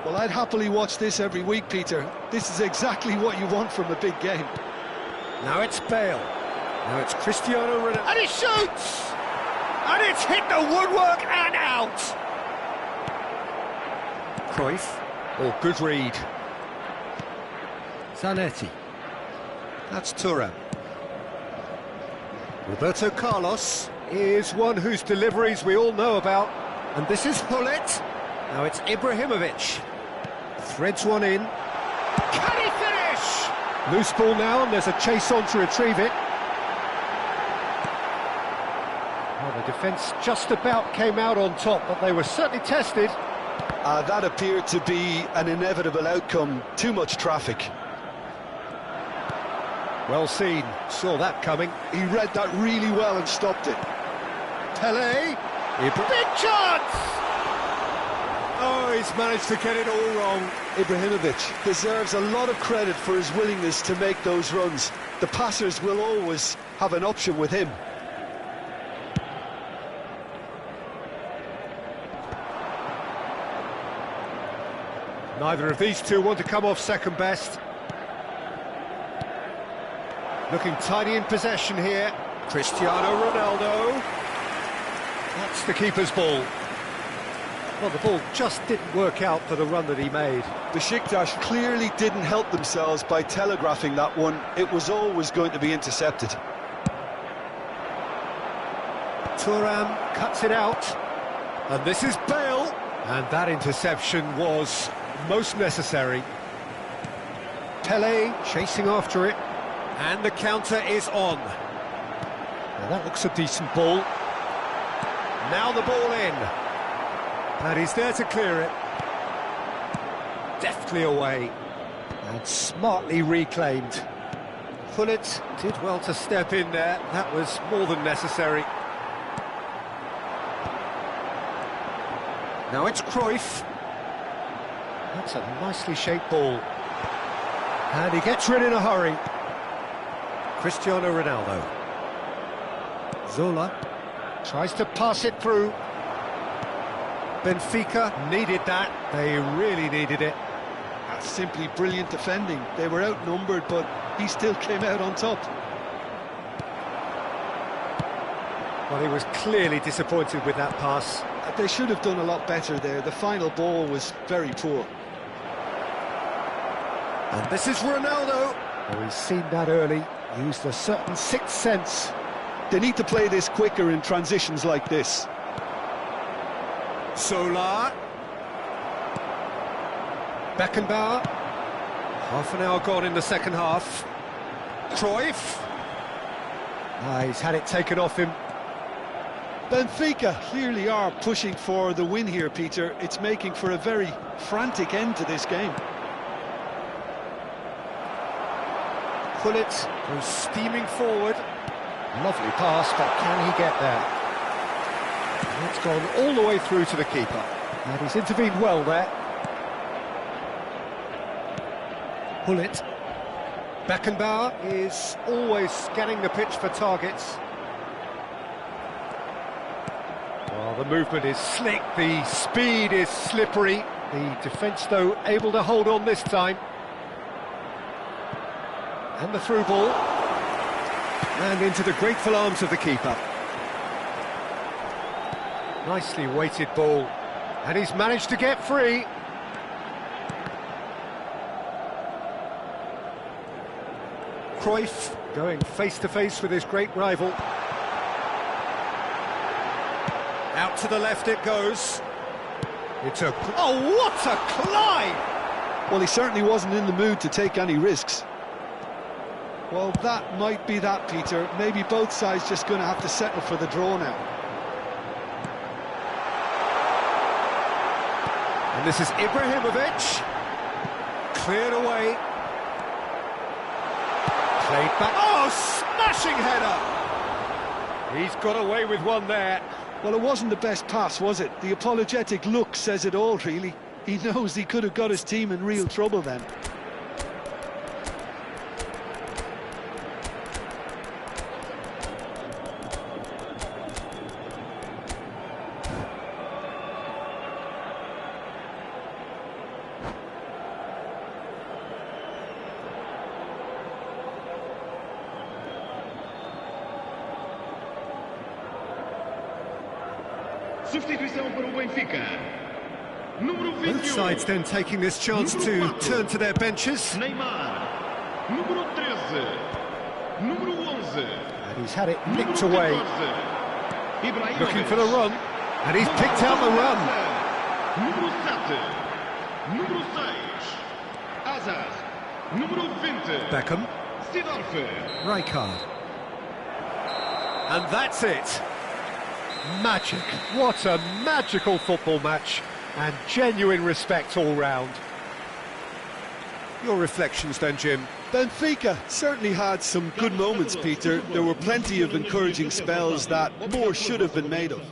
Well, I'd happily watch this every week, Peter. This is exactly what you want from a big game. Now it's Bale. Now it's Cristiano Ronaldo. And he shoots! And it's hit the woodwork and out! Cruyff. Oh, good read. Zanetti. That's Thuram. Roberto Carlos is one whose deliveries we all know about. And this is Hullet. Now it's Ibrahimovic. Threads one in. Can he finish? Loose ball now, and there's a chase on to retrieve it. Well, the defence just about came out on top, but they were certainly tested. That appeared to be an inevitable outcome. Too much traffic. Well seen, saw that coming. He read that really well and stopped it. Pele, big chance! Oh, he's managed to get it all wrong. Ibrahimovic deserves a lot of credit for his willingness to make those runs. The passers will always have an option with him. Neither of these two want to come off second best. Looking tidy in possession here. Cristiano Ronaldo. That's the keeper's ball. Well, the ball just didn't work out for the run that he made. Besiktas clearly didn't help themselves by telegraphing that one. It was always going to be intercepted. Thuram cuts it out. And this is Bale. And that interception was most necessary. Pele chasing after it. And the counter is on. Now that looks a decent ball. Now the ball in. And he's there to clear it. Deftly away. And smartly reclaimed. Gullit did well to step in there. That was more than necessary. Now it's Cruyff. That's a nicely shaped ball. And he gets rid in a hurry. Cristiano Ronaldo. Zola tries to pass it through. Benfica needed that. They really needed it. That's simply brilliant defending. They were outnumbered, but he still came out on top. Well, he was clearly disappointed with that pass. They should have done a lot better there. The final ball was very poor. And this is Ronaldo. Oh, he's seen that early. Used a certain sixth sense. They need to play this quicker in transitions like this. Solar. Beckenbauer. Half an hour gone in the second half. Cruyff. He's had it taken off him. Benfica clearly are pushing for the win here, Peter. It's making for a very frantic end to this game. Gullit goes steaming forward. Lovely pass, but can he get there? And it's gone all the way through to the keeper. And he's intervened well there. Gullit. Beckenbauer is always scanning the pitch for targets. Well, the movement is slick, the speed is slippery. The defence, though, able to hold on this time. And the through ball. And into the grateful arms of the keeper. Nicely weighted ball. And he's managed to get free. Cruyff going face-to-face with his great rival. Out to the left it goes. Oh, what a climb! Well, he certainly wasn't in the mood to take any risks. Well, that might be that, Peter. Maybe both sides just going to have to settle for the draw now. And this is Ibrahimovic. Cleared away. Played back. Oh, smashing header! He's got away with one there. Well, it wasn't the best pass, was it? The apologetic look says it all, really. He knows he could have got his team in real trouble then. Substituição para o Benfica. Número 21. Both sides then taking this chance to turn to their benches. Neymar. Número 13. Número 11. And he's had it nicked away. Ibrahimovic. Looking for the run. And he's picked out the run. Número 7. Número 6. Hazard. Número 20. Beckham. Sidorf. Rijkaard. And that's it. Magic. What a magical football match. And genuine respect all round. Your reflections then, Jim? Benfica certainly had some good moments, Peter. There were plenty of encouraging spells that more should have been made of.